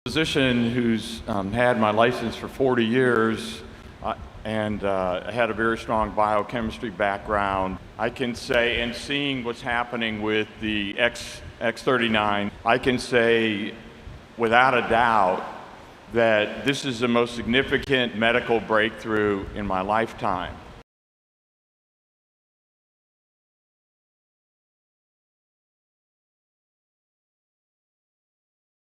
Physician who's had my license for 40 years and had a very strong biochemistry background. I can say, and seeing what's happening with the X39, I can say without a doubt that this is the most significant medical breakthrough in my lifetime.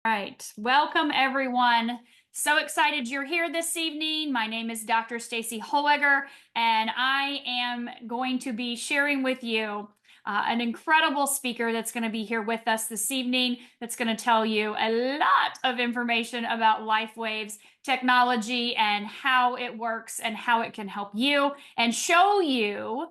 Right. Welcome, everyone. So excited you're here this evening. My name is Dr. Stacy Holweger, and I am going to be sharing with you an incredible speaker that's going to be here with us this evening that's going to tell you a lot of information about LifeWave's technology and how it works and how it can help you and show you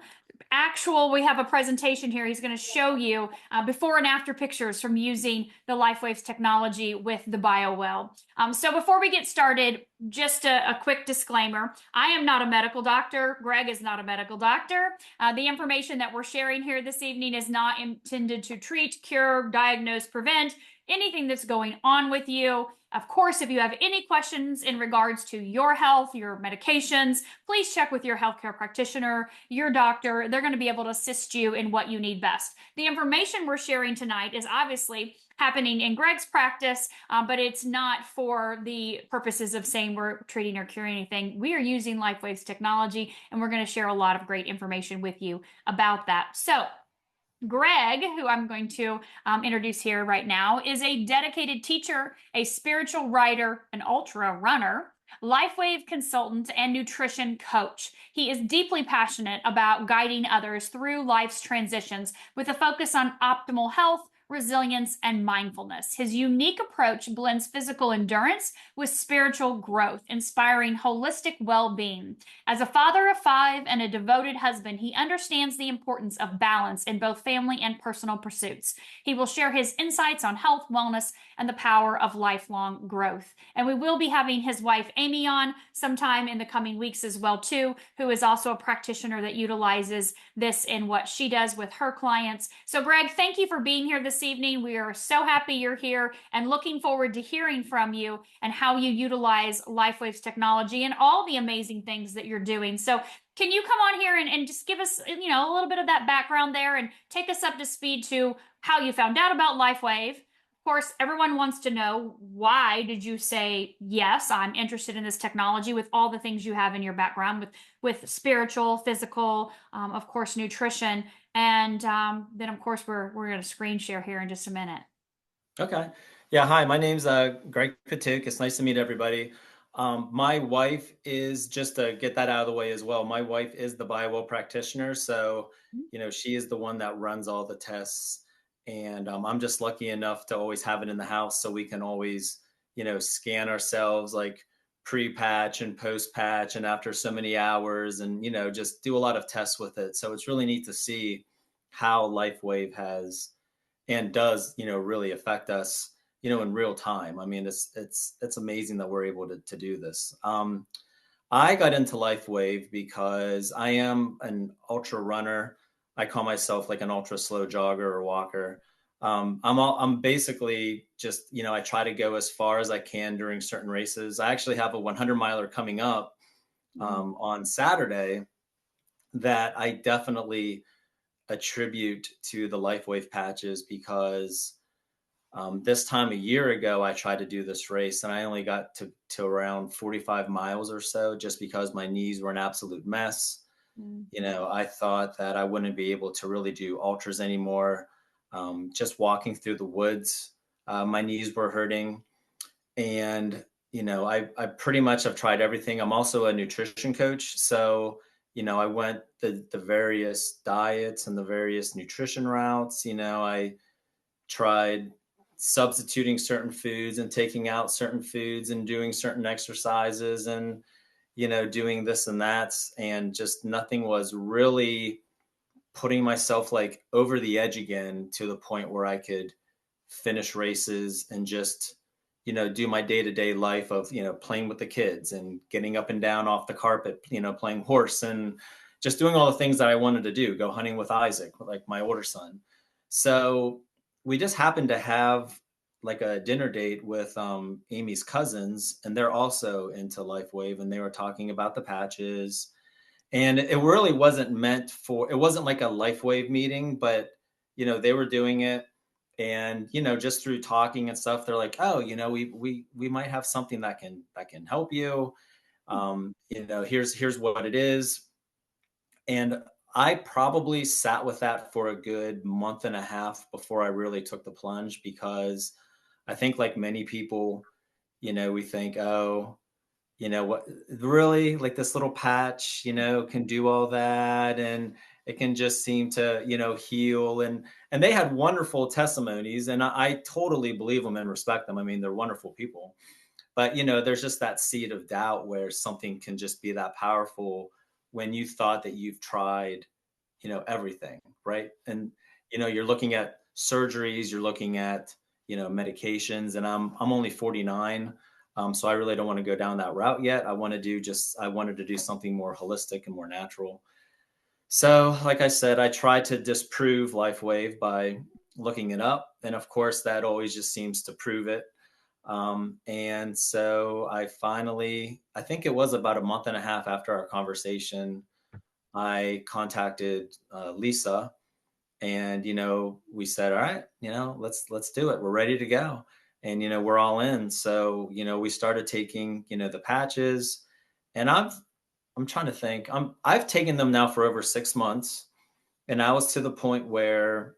we have a presentation here. He's going to show you before and after pictures from using the LifeWave's technology with the Biowell. So before we get started, just a quick disclaimer. I am not a medical doctor. Greg is not a medical doctor. The information that we're sharing here this evening is not intended to treat, cure, diagnose, prevent anything that's going on with you. Of course, if you have any questions in regards to your health, your medications, please check with your healthcare practitioner, your doctor. They're going to be able to assist you in what you need best. The information we're sharing tonight is obviously happening in Greg's practice, but it's not for the purposes of saying we're treating or curing anything. We are using LifeWave's technology, and we're going to share a lot of great information with you about that. So Greg, who I'm going to introduce here right now, is a dedicated teacher, a spiritual writer, an ultra runner, LifeWave consultant, and nutrition coach. He is deeply passionate about guiding others through life's transitions with a focus on optimal health, resilience, and mindfulness. His unique approach blends physical endurance with spiritual growth, inspiring holistic well-being. As a father of 5 and a devoted husband, he understands the importance of balance in both family and personal pursuits. He will share his insights on health, wellness, and the power of lifelong growth. And we will be having his wife Amy on sometime in the coming weeks as well too, who is also a practitioner that utilizes this in what she does with her clients. So Greg, thank you for being here this evening. We are so happy you're here and looking forward to hearing from you and how you utilize LifeWave's technology and all the amazing things that you're doing. So can you come on here and just give us, a little bit of that background there and take us up to speed to how you found out about LifeWave? Of course, everyone wants to know, why did you say, yes, I'm interested in this technology with all the things you have in your background with spiritual, physical, of course, nutrition. And then, of course, we're going to screen share here in just a minute. Okay. Yeah. Hi, my name's Greg Patuk. It's nice to meet everybody. My wife is, just to get that out of the way as well, my wife is the Biowell practitioner. So, she is the one that runs all the tests. And I'm just lucky enough to always have it in the house so we can always, scan ourselves like pre-patch and post-patch and after so many hours and, just do a lot of tests with it. So it's really neat to see how LifeWave has and does, really affect us, in real time. I mean, it's amazing that we're able to do this. I got into LifeWave because I am an ultra runner. I call myself like an ultra slow jogger or walker. I'm basically just, I try to go as far as I can during certain races. I actually have a 100 miler coming up on Saturday. that I definitely attribute to the LifeWave patches because this time a year ago, I tried to do this race and I only got to around 45 miles or so just because my knees were an absolute mess. Mm. I thought that I wouldn't be able to really do ultras anymore. Just walking through the woods, my knees were hurting. And, I pretty much have tried everything. I'm also a nutrition coach. So, I went the various diets and the various nutrition routes. I tried substituting certain foods and taking out certain foods and doing certain exercises and doing this and that, and just nothing was really putting myself like over the edge again to the point where I could finish races and just do my day-to-day life of playing with the kids and getting up and down off the carpet, playing horse and just doing all the things that I wanted to do, go hunting with Isaac, like my older son. So we just happened to have like a dinner date with Amy's cousins, and they're also into LifeWave, and they were talking about the patches. And it really wasn't meant for, it wasn't like a LifeWave meeting, but they were doing it, and just through talking and stuff, they're like, oh, we might have something that can help you. Here's what it is. And I probably sat with that for a good month and a half before I really took the plunge, because I think like many people, we think, oh, what, really, like this little patch, can do all that, and it can just seem to, heal. And they had wonderful testimonies, and I totally believe them and respect them. I mean, they're wonderful people. But, there's just that seed of doubt where something can just be that powerful when you thought that you've tried, everything, right? And, you're looking at surgeries, you're looking at, medications, and I'm only 49. So I really don't want to go down that route yet. I wanted to do something more holistic and more natural. So, like I said, I tried to disprove LifeWave by looking it up. And of course, that always just seems to prove it. And so I think it was about a month and a half after our conversation, I contacted Lisa, and we said, all right, let's do it. We're ready to go, and we're all in. So we started taking the patches, and I'm trying to think. I've taken them now for over 6 months, and I was to the point where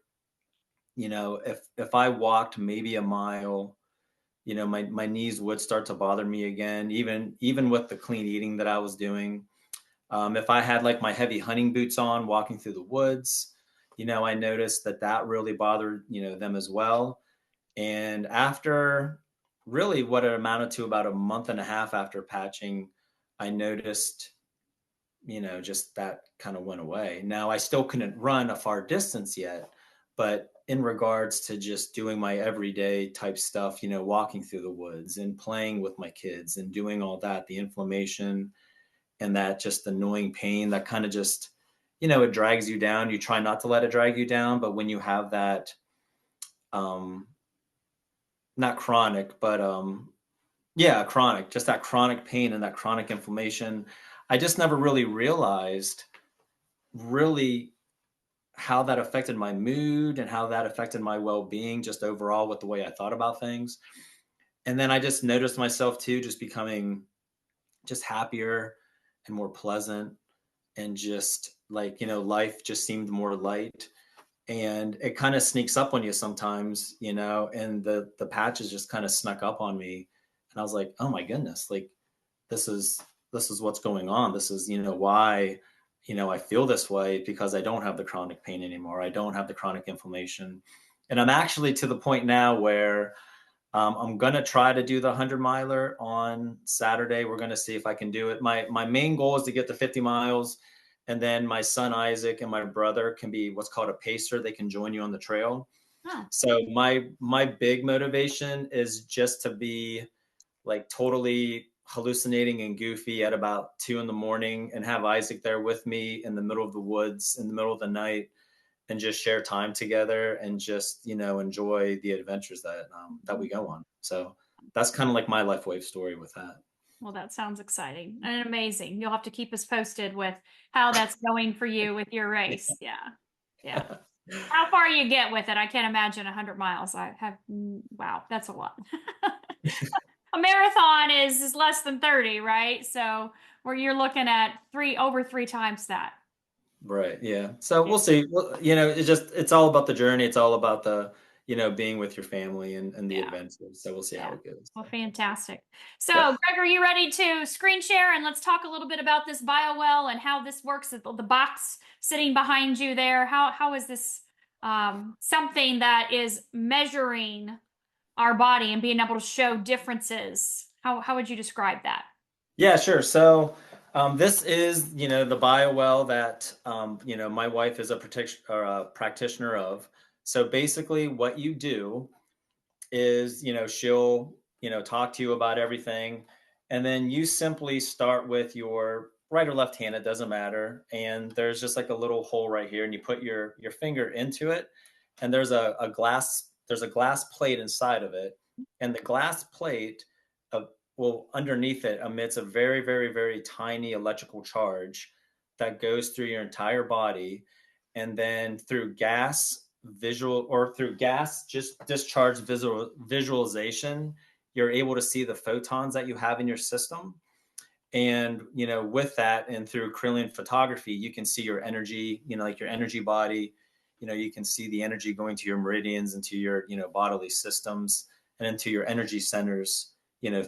if I walked maybe a mile, my knees would start to bother me again, even with the clean eating that I was doing. If I had like my heavy hunting boots on walking through the woods, I noticed that really bothered, them as well. And after really what it amounted to about a month and a half after patching, I noticed, just that kind of went away. Now I still couldn't run a far distance yet, but in regards to just doing my everyday type stuff, walking through the woods and playing with my kids and doing all that, the inflammation and that just annoying pain that kind of just, it drags you down. You try not to let it drag you down, but when you have that, not chronic, but yeah, chronic, just that chronic pain and that chronic inflammation, I just never really realized really how that affected my mood and how that affected my well-being just overall with the way I thought about things. And then I just noticed myself too, just becoming just happier and more pleasant, and just like, life just seemed more light. And it kind of sneaks up on you sometimes, and the patches just kind of snuck up on me. And I was like, oh my goodness, like this is what's going on. This is, why, I feel this way, because I don't have the chronic pain anymore. I don't have the chronic inflammation. And I'm actually to the point now where I'm going to try to do the 100-miler on Saturday. We're going to see if I can do it. My main goal is to get to 50 miles. And then my son, Isaac, and my brother can be what's called a pacer. They can join you on the trail. Huh. So my big motivation is just to be like totally hallucinating and goofy at about 2 a.m. and have Isaac there with me in the middle of the woods, in the middle of the night, and just share time together and just, enjoy the adventures that we go on. So that's kind of like my LifeWave story with that. Well, that sounds exciting and amazing. You'll have to keep us posted with how that's going for you with your race. Yeah. Yeah. How far you get with it, I can't imagine 100 miles. I have, wow, that's a lot. A marathon is less than 30, right? So where you're looking at over three times that. Right. Yeah. So Yeah. we'll see. Well, it's all about the journey. It's all about being with your family and the Yeah. adventure. So we'll see how Yeah. it goes. Well, fantastic. So, Yep. Greg, are you ready to screen share and let's talk a little bit about this Biowell and how this works? The box sitting behind you there. How is this something that is measuring our body and being able to show differences? How would you describe that? Yeah, sure. So this is, the Biowell that, my wife is a practitioner of. So basically what you do is, she'll, talk to you about everything. And then you simply start with your right or left hand, it doesn't matter. And there's just like a little hole right here, and you put your finger into it. And there's a glass plate inside of it. And the glass plate uh, will underneath it emits a very, very, very tiny electrical charge that goes through your entire body. And then through gas just discharge visualization, you're able to see the photons that you have in your system. And with that, and through Kirlian photography, you can see your energy, like your energy body. You can see the energy going to your meridians, into your bodily systems, and into your energy centers,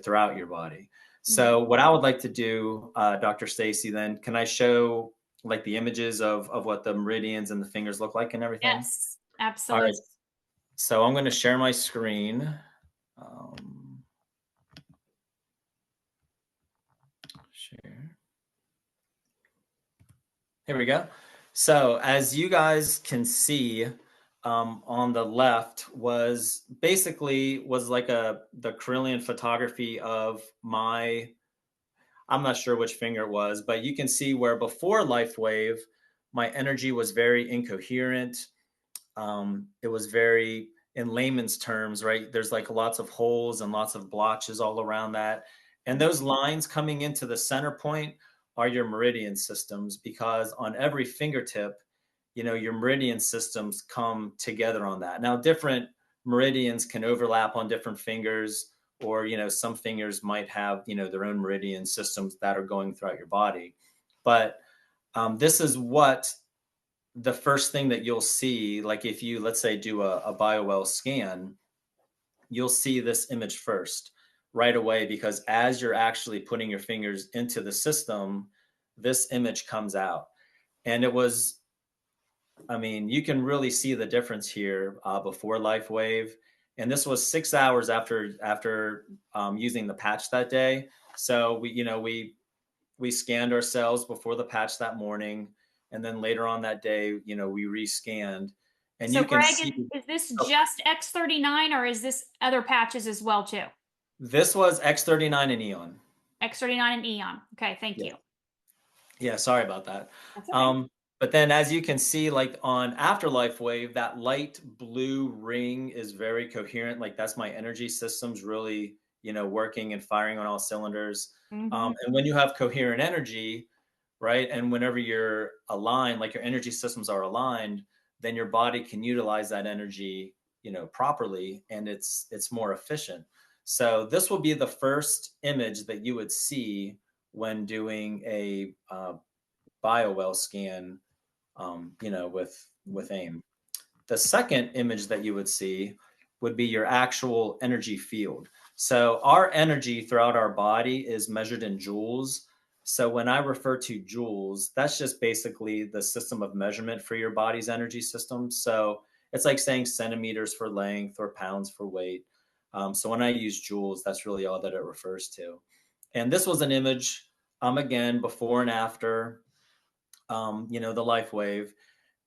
throughout your body. Mhm. So what I would like to do, Dr. Stacy, then can I show like the images of what the meridians and the fingers look like and everything? Yes, All right. absolutely. So I'm going to share my screen. Um, share. Here we go. So as you guys can see, on the left was like the Kirlian photography of I'm not sure which finger it was, but you can see where before LifeWave, my energy was very incoherent. It was very, in layman's terms, right? There's like lots of holes and lots of blotches all around that. And those lines coming into the center point are your meridian systems, because on every fingertip, your meridian systems come together on that. Now, different meridians can overlap on different fingers, or, some fingers might have, their own meridian systems that are going throughout your body. But this is what the first thing that you'll see, like if you, let's say, do a Biowell scan, you'll see this image first right away, because as you're actually putting your fingers into the system, this image comes out. And you can really see the difference here before LifeWave. And this was 6 hours after using the patch that day. So we scanned ourselves before the patch that morning, and then later on that day, we rescanned, and So, you can Greg, see. is this Oh, just X39 or is this other patches as well too? this was X39 and Eon. X39 and Eon. Okay, thank Yeah, you. yeah. Sorry about that. That's okay. But then, as you can see, like on Afterlife Wave, that light blue ring is very coherent. Like that's my energy systems really, working and firing on all cylinders. Hmm. And when you have coherent energy, right? And whenever you're aligned, like your energy systems are aligned, then your body can utilize that energy, properly, and it's more efficient. So this will be the first image that you would see when doing a Biowell scan, with AIM. The second image that you would see would be your actual energy field. So our energy throughout our body is measured in joules. So when I refer to joules, that's just basically the system of measurement for your body's energy system. So it's like saying centimeters for length or pounds for weight. So when I use joules, that's really all that it refers to. And this was an image, again, before and after, the life wave.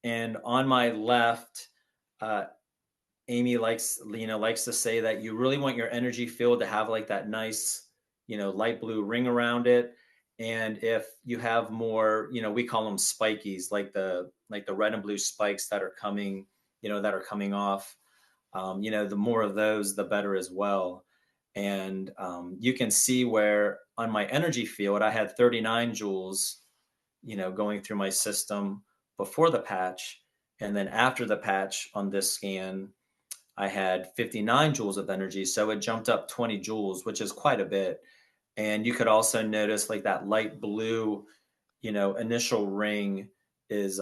And on my left, uh, Amy likes to say that you really want your energy field to have like that nice, light blue ring around it. And if you have more, we call them spikies, like the red and blue spikes that are coming off. The more of those, the better as well. And you can see where on my energy field, I had 39 joules, going through my system before the patch. And then after the patch on this scan, I had 59 joules of energy. So it jumped up 20 joules, which is quite a bit. And you could also notice like that light blue, initial ring is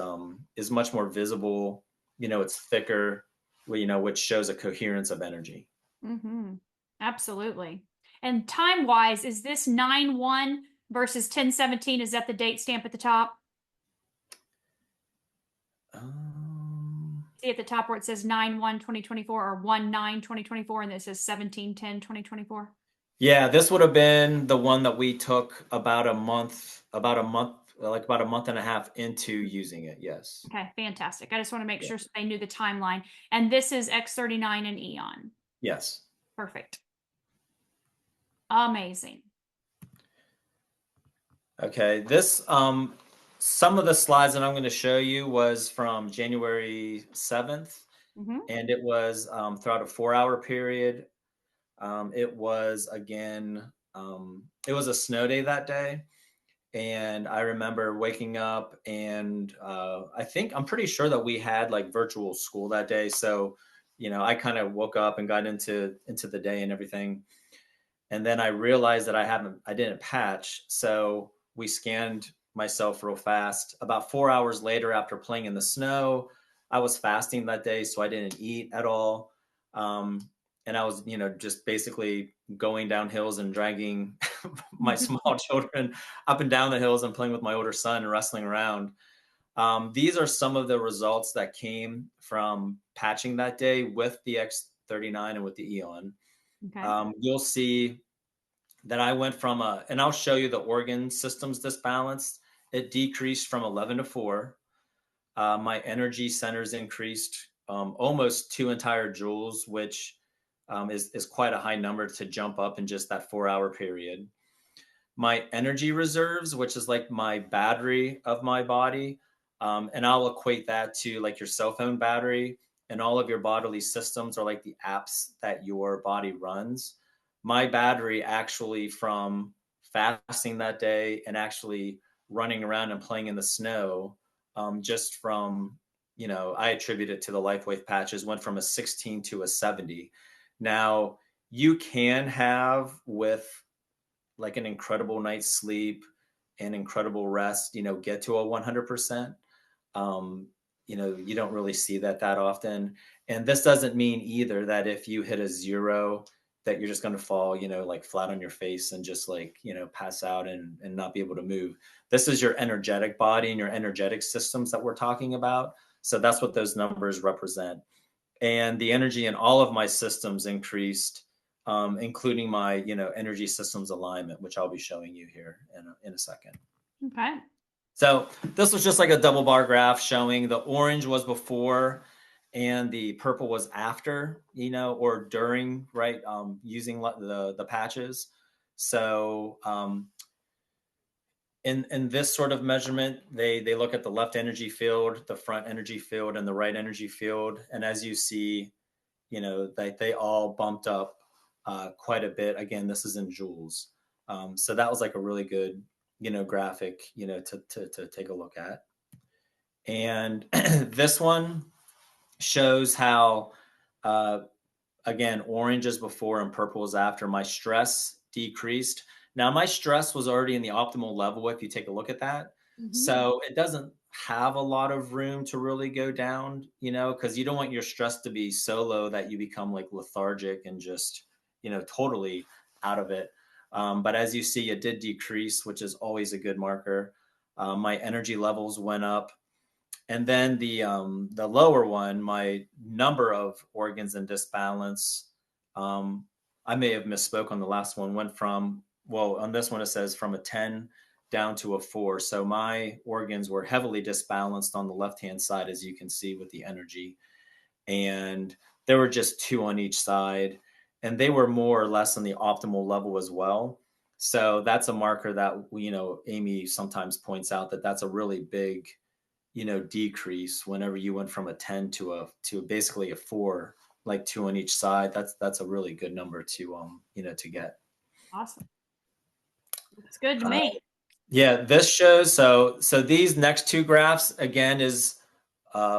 much more visible. It's thicker, which shows a coherence of energy. Mm-hmm. Absolutely. And time-wise, is this 9/1 versus 10/17? Is that the date stamp at the top? See at the top where it says 9/1/2024 or 1/9/2024, and it says 17/10/2024. Yeah, this would have been the one that we took about a month, like about a month and a half into using it. Yes. Okay, fantastic. I just want to make Yeah. sure they knew the timeline. And this is X39 and Eon. Yes. Perfect. Amazing. Okay, this some of the slides that I'm going to show you was from January 7th, and it was throughout a 4-hour period. It was again, it was a snow day that day, and I remember waking up, and I'm pretty sure that we had like virtual school that day. So, I kind of woke up and got into the day and everything, and then I realized that I didn't patch. So we scanned myself real fast. About 4 hours later, after playing in the snow, I was fasting that day, so I didn't eat at all. And I was, just basically going down hills and dragging my small children up and down the hills and playing with my older son and wrestling around. These are some of the results that came from patching that day with the X39 and with the Eon. Okay. You'll see that I went from and I'll show you the organ systems disbalanced. It decreased from 11 to 4. My energy centers increased almost 2 entire joules, which is quite a high number to jump up in just that 4-hour period. My energy reserves, which is like my battery of my body, and I'll equate that to like your cell phone battery, and all of your bodily systems are like the apps that your body runs. My battery actually, from fasting that day and actually running around and playing in the snow, just from, I attribute it to the LifeWave patches, went from a 16 to a 70. Now, you can have, with like an incredible night's sleep and incredible rest, get to a 100%. You don't really see that often. And this doesn't mean either that if you hit a 0, that you're just going to fall, like flat on your face and just like, pass out and not be able to move. This is your energetic body and your energetic systems that we're talking about. So that's what those numbers represent. And the energy in all of my systems increased, including my, energy systems alignment, which I'll be showing you here in a second. Okay. So this was just like a double bar graph showing the orange was before and the purple was after, or during, right, using the patches. So in this sort of measurement, they look at the left energy field, the front energy field, and the right energy field. And as you see, they all bumped up quite a bit. Again, this is in joules. So that was like a really good, graphic, to take a look at. And this one shows how, again, orange is before and purple is after. My stress decreased. Now, my stress was already in the optimal level if you take a look at that. So it doesn't have a lot of room to really go down, because you don't want your stress to be so low that you become like lethargic and just, totally out of it. But as you see, it did decrease, which is always a good marker. My energy levels went up. And then the lower one, my number of organs in disbalance, I may have misspoke on the last one, went from, well, on this one it says from a 10 down to a 4. So my organs were heavily disbalanced on the left-hand side, as you can see with the energy. And there were just 2 on each side, and they were more or less on the optimal level as well. So that's a marker that, Amy sometimes points out that that's a really big, decrease whenever you went from a 10 to basically a 4, like 2 on each side. That's a really good number to, to get. Awesome. It's good to me. Yeah, this shows, so these next two graphs again is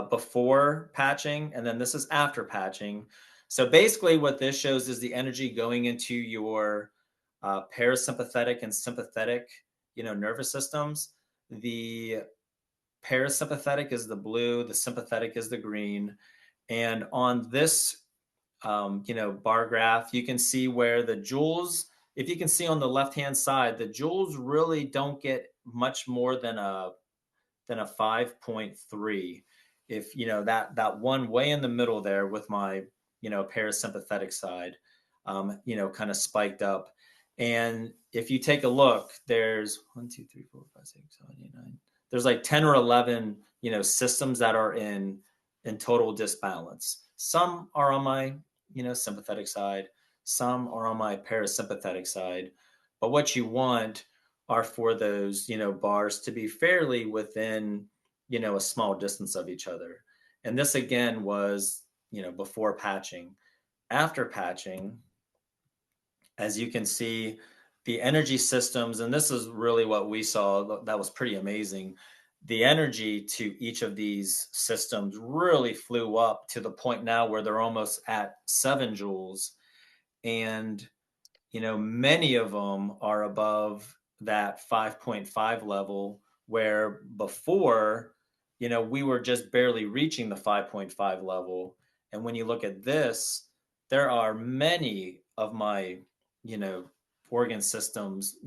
before patching, and then this is after patching. So basically what this shows is the energy going into your parasympathetic and sympathetic, nervous systems. The parasympathetic is the blue, the sympathetic is the green. And on this, bar graph, you can see where the joules, if you can see on the left-hand side, the joules really don't get much more than a 5.3. If that one way in the middle there with my parasympathetic side, kind of spiked up. And if you take a look, there's 1, 2, 3, 4, 5, 6, 7, 8, 9. There's like 10 or 11 systems that are in total disbalance. Some are on my sympathetic side, some are on my parasympathetic side. But what you want are for those bars to be fairly within a small distance of each other. And this again was before patching. After patching, as you can see, the energy systems, and this is really what we saw that was pretty amazing. The energy to each of these systems really flew up to the point now where they're almost at 7 joules. And many of them are above that 5.5 level, where before, we were just barely reaching the 5.5 level. And when you look at this, there are many of my, organ systems,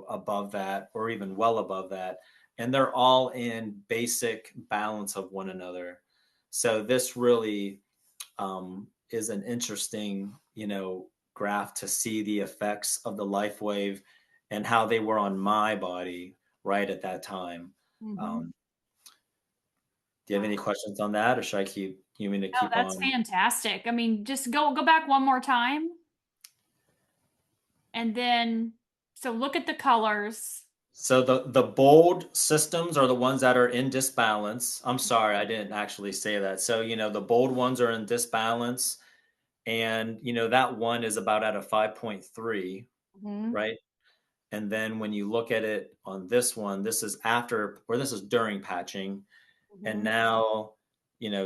above that or even well above that. And they're all in basic balance of one another. So this really is an interesting, graph to see the effects of the life wave and how they were on my body right at that time. Mm-hmm. Do you have any questions on that, or should I keep? You mean to Oh, keep that's on? fantastic. I mean, just go back one more time. And then, so look at the colors. So the bold systems are the ones that are in disbalance. I'm sorry, I didn't actually say that. So the bold ones are in disbalance, and that one is about at a 5.3, Mm-hmm. right? And then when you look at it on this one, this is after, or this is during patching. And Mm-hmm. now,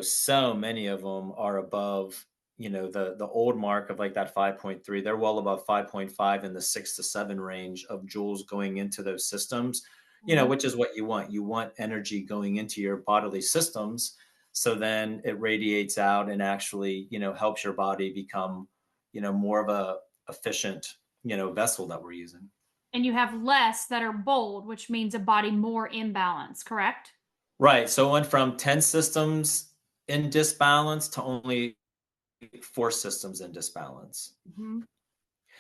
so many of them are above, the old mark of like that 5.3. They're well above 5.5 in the 6 to 7 range of joules going into those systems, Mm-hmm. which is what you want. You want energy going into your bodily systems. So then it radiates out and actually, helps your body become, more of a efficient, vessel that we're using. And you have less that are bold, which means a body more imbalance, correct? Right. So it went from 10 systems in disbalance to only 4 systems in disbalance. Mm-hmm.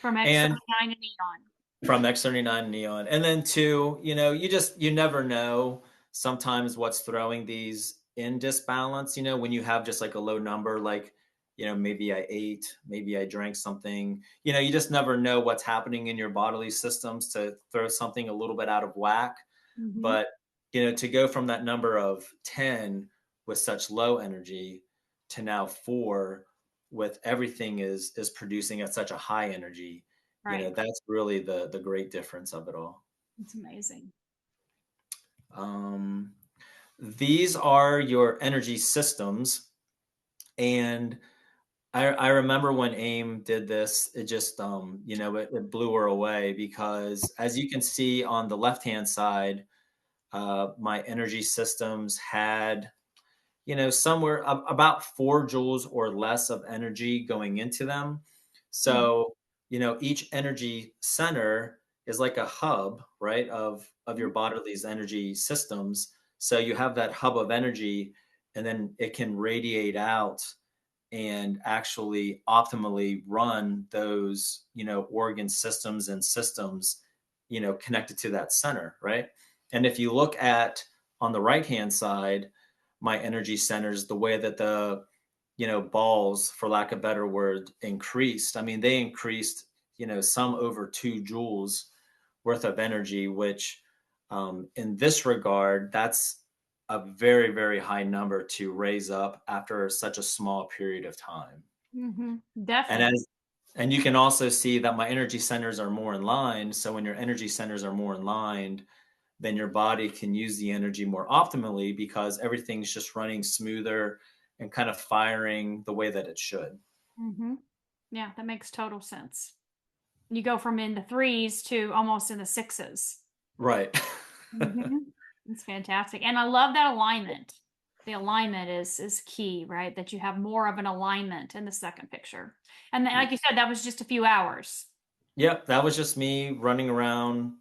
From And X39 and neon. from X39 neon. And then 2, you never know sometimes what's throwing these in disbalance, when you have just like a low number, like, maybe I ate, maybe I drank something, you just never know what's happening in your bodily systems to throw something a little bit out of whack. Mm-hmm. But, to go from that number of 10 with such low energy to now 4 with everything is producing at such a high energy, Right. that's really the great difference of it all. It's amazing. These are your energy systems. And I remember when AIM did this, it just, it blew her away, because as you can see on the left-hand side, my energy systems had, somewhere about 4 joules or less of energy going into them. So, each energy center is like a hub, right, of your body's energy systems. So you have that hub of energy, and then it can radiate out and actually optimally run those, organ systems and systems, connected to that center, right? And if you look at on the right-hand side, my energy centers, the way that the, balls, for lack of a better word, increased. I mean, they increased, some over 2 joules worth of energy, which in this regard, that's a very, very high number to raise up after such a small period of time. Mm-hmm. And Definitely. And you can also see that my energy centers are more in line. So when your energy centers are more in line, then your body can use the energy more optimally because everything's just running smoother and kind of firing the way that it should. Mm-hmm. Yeah, that makes total sense. You go from in the threes to almost in the sixes. Right. Mm-hmm. It's fantastic. And I love that alignment. The alignment is key, right? That you have more of an alignment in the second picture. And then, like you said, that was just a few hours. Yep, that was just me running around,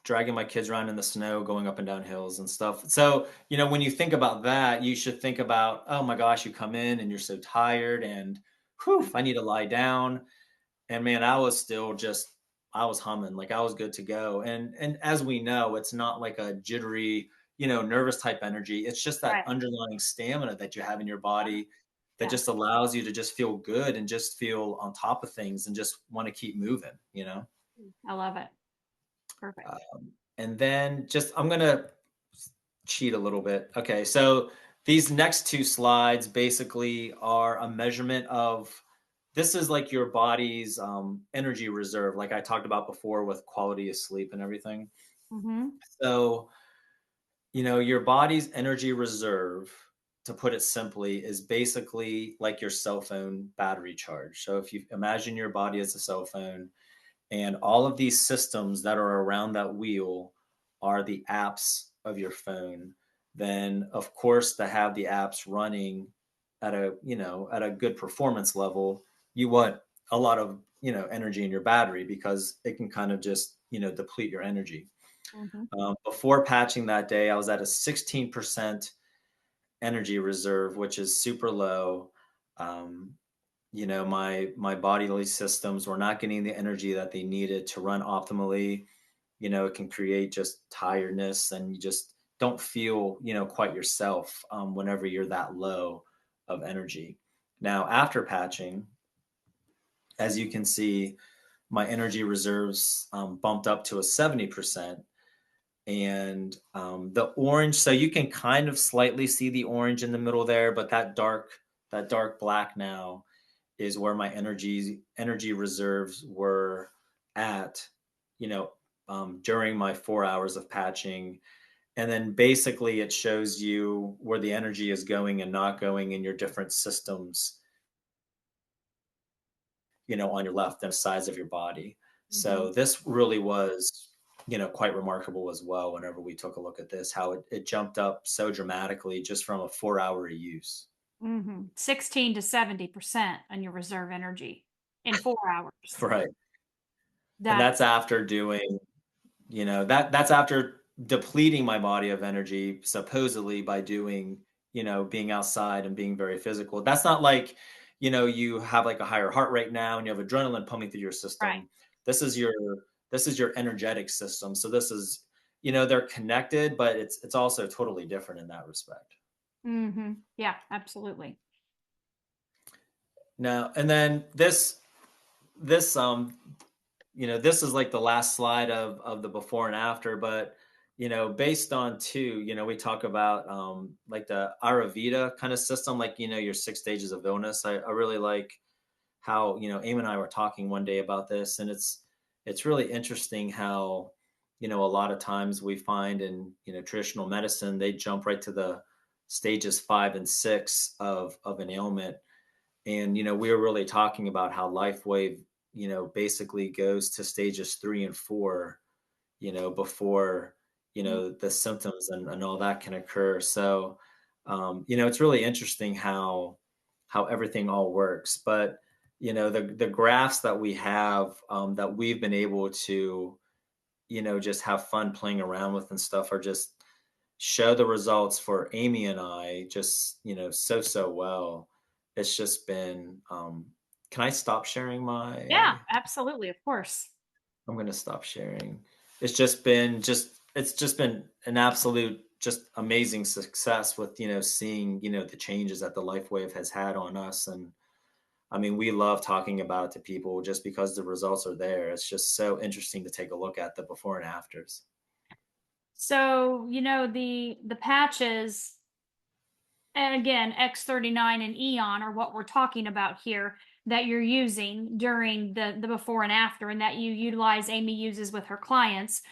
dragging my kids around in the snow, going up and down hills and stuff. So, when you think about that, you should think about, oh my gosh, you come in and you're so tired and whew, I need to lie down. And man, I was still just, I was humming, like I was good to go. And as we know, it's not like a jittery, nervous type energy. It's just that Right. underlying stamina that you have in your body that Yeah. just allows you to just feel good and just feel on top of things and just want to keep moving. I love it. Perfect. And then just, I'm going to cheat a little bit. Okay. So these next two slides basically are a measurement of, this is like your body's energy reserve, like I talked about before with quality of sleep and everything. Mm-hmm. So, your body's energy reserve, to put it simply, is basically like your cell phone battery charge. So if you imagine your body as a cell phone, and all of these systems that are around that wheel are the apps of your phone, then of course to have the apps running at a good performance level, you want a lot of energy in your battery because it can kind of just deplete your energy. Mm-hmm. Before patching that day, I was at a 16% energy reserve, which is super low. Um, my bodily systems were not getting the energy that they needed to run optimally. It can create just tiredness, and you just don't feel quite yourself whenever you're that low of energy. Now after patching, as you can see, my energy reserves bumped up to a 70%. And the orange, so you can kind of slightly see the orange in the middle there, but that dark black now is where my energy reserves were at, during my 4 hours of patching. And then basically it shows you where the energy is going and not going in your different systems, on your left and sides of your body. Mm-hmm. So this really was, quite remarkable as well. Whenever we took a look at this, how it jumped up so dramatically just from a 4 hour use. Mm-hmm. 16 to 70% on your reserve energy in 4 hours. Right. And That that's after doing, that's after depleting my body of energy, supposedly by doing, being outside and being very physical. That's not like, you have like a higher heart rate now and you have adrenaline pumping through your right. system. This is your energetic system. So this is, they're connected, but it's also totally different in that respect. Mm-hmm. Yeah, absolutely. Now, and then this this is like the last slide of the before and after, but based on two, we talk about like the Ayurveda kind of system, like your 6 stages of illness. I really like how Aim and I were talking one day about this, and it's really interesting how a lot of times we find in traditional medicine they jump right to the stages 5 and 6 of an ailment. And we were really talking about how life wave basically goes to stages 3 and 4 before the symptoms and all that can occur. So it's really interesting how everything all works. But the graphs that we have that we've been able to just have fun playing around with and stuff are just show the results for Amy and I just so well. It's just been can I stop sharing Yeah, my absolutely. Of course. I'm going to stop sharing. It's just been an absolute just amazing success with seeing the changes that the life wave has had on us. And I mean, we love talking about it to people just because the results are there. It's just so interesting to take a look at the before and afters. So, the patches, and again, X39 and Eon are what we're talking about here. that you're using during the before and after, and that you utilize, Amy uses with her clients.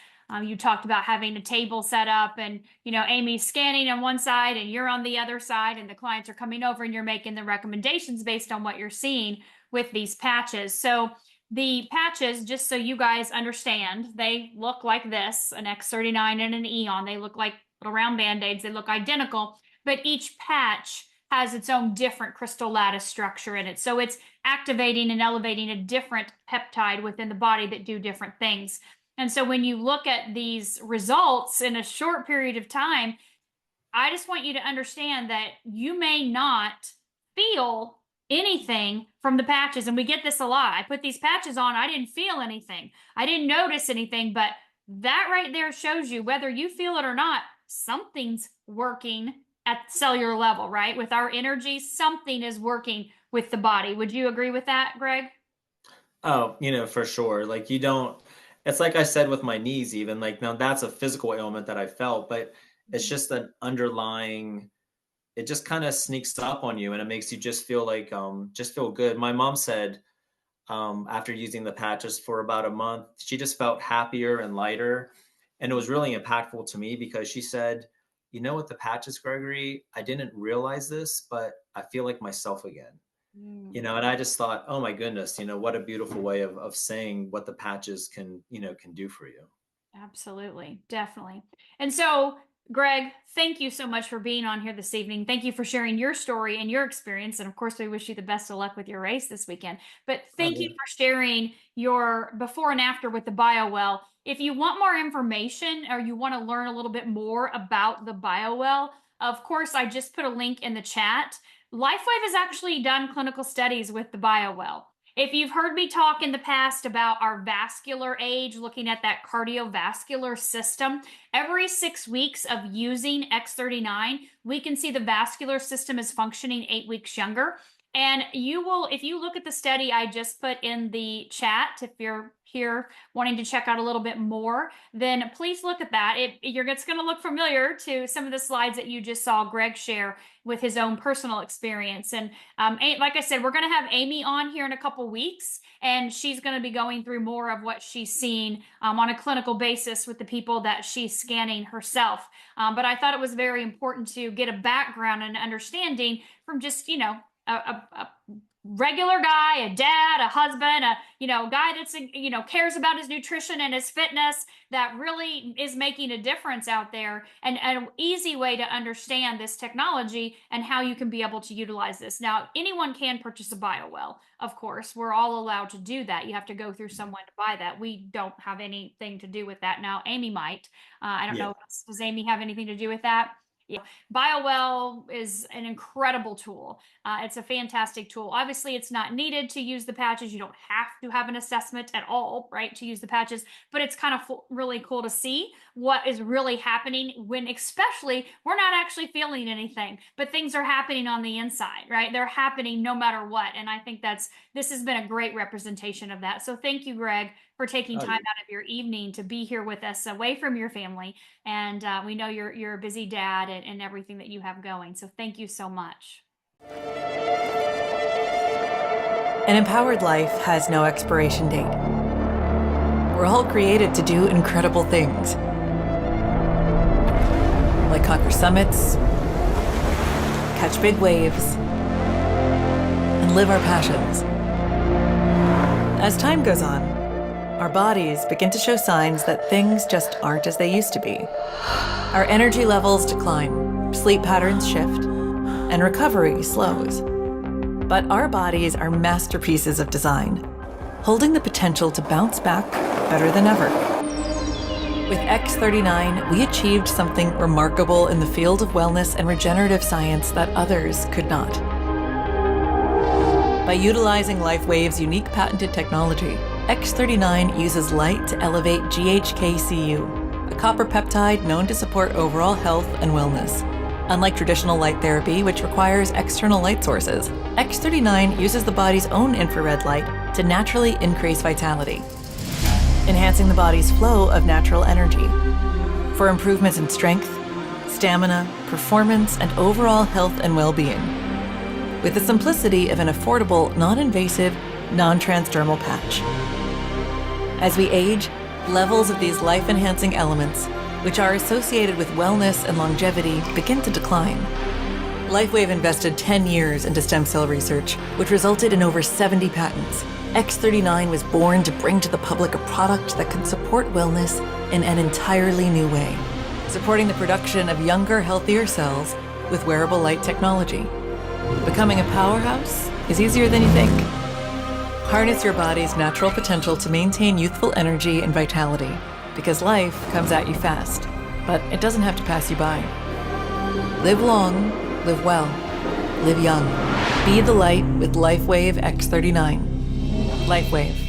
You talked about having a table set up and, Amy's scanning on one side and you're on the other side, and the clients are coming over and you're making the recommendations based on what you're seeing with these patches. So the patches, just so you guys understand, they look like this, an X39 and an Eon. They look like little round Band-Aids. They look identical, but each patch has its own different crystal lattice structure in it. So it's activating and elevating a different peptide within the body that do different things. And so when you look at these results in a short period of time, I just want you to understand that you may not feel anything from the patches. And we get this a lot. I put these patches on, I didn't feel anything. I didn't notice anything, but that right there shows you, whether you feel it or not, something's working at cellular level, right? With our energy, something is working with the body. Would you agree with that, Greg? Oh, for sure. Like it's like I said with my knees, even like now that's a physical ailment that I felt, but it's just an underlying, it just kind of sneaks up on you and it makes you just feel like, just feel good. My mom said, after using the patches for about a month, she just felt happier and lighter. And it was really impactful to me because she said, with the patches, Gregory, I didn't realize this, but I feel like myself again. And I just thought, oh my goodness, what a beautiful way of saying what the patches can do for you. Absolutely. Definitely. And so, Greg, thank you so much for being on here this evening. Thank you for sharing your story and your experience. And of course, we wish you the best of luck with your race this weekend. But thank you for sharing your before and after with the Biowell. If you want more information or you want to learn a little bit more about the Biowell, of course, I just put a link in the chat. LifeWave has actually done clinical studies with the Biowell. If you've heard me talk in the past about our vascular age, looking at that cardiovascular system, every 6 weeks of using X39, we can see the vascular system is functioning 8 weeks younger. And you will, if you look at the study I just put in the chat, if you're here wanting to check out a little bit more, then please look at that. It's going to look familiar to some of the slides that you just saw Greg share with his own personal experience. And like I said, we're going to have Amy on here in a couple weeks, and she's going to be going through more of what she's seen on a clinical basis with the people that she's scanning herself. But I thought it was very important to get a background and understanding from just, a regular guy, a dad, a husband, a guy that's cares about his nutrition and his fitness, that really is making a difference out there, and an easy way to understand this technology and how you can be able to utilize this. Now, anyone can purchase a Biowell, of course. We're all allowed to do that. You have to go through someone to buy that. We don't have anything to do with that. Now, Amy might. I don't know. Does Amy have anything to do with that? Yeah. Biowell is an incredible tool. It's a fantastic tool. Obviously, it's not needed to use the patches. You don't have to have an assessment at all, right, to use the patches, but it's kind of really cool to see what is really happening when, especially, we're not actually feeling anything, but things are happening on the inside, right? They're happening no matter what. And I think this has been a great representation of that. So thank you, Greg, for taking time out of your evening to be here with us away from your family. And we know you're a busy dad and everything that you have going. So thank you so much. An empowered life has no expiration date. We're all created to do incredible things, like conquer summits, catch big waves, and live our passions. As time goes on, our bodies begin to show signs that things just aren't as they used to be. Our energy levels decline, sleep patterns shift, and recovery slows. But our bodies are masterpieces of design, holding the potential to bounce back better than ever. With X39, we achieved something remarkable in the field of wellness and regenerative science that others could not. By utilizing LifeWave's unique patented technology, X39 uses light to elevate GHK-Cu, a copper peptide known to support overall health and wellness. Unlike traditional light therapy, which requires external light sources, X39 uses the body's own infrared light to naturally increase vitality, enhancing the body's flow of natural energy. For improvements in strength, stamina, performance, and overall health and well-being, with the simplicity of an affordable, non-invasive, non-transdermal patch. As we age, levels of these life-enhancing elements, which are associated with wellness and longevity, begin to decline. LifeWave invested 10 years into stem cell research, which resulted in over 70 patents. X39 was born to bring to the public a product that could support wellness in an entirely new way, supporting the production of younger, healthier cells with wearable light technology. Becoming a powerhouse is easier than you think. Harness your body's natural potential to maintain youthful energy and vitality, because life comes at you fast, but it doesn't have to pass you by. Live long, live well, live young. Be the light with LifeWave X39. LifeWave.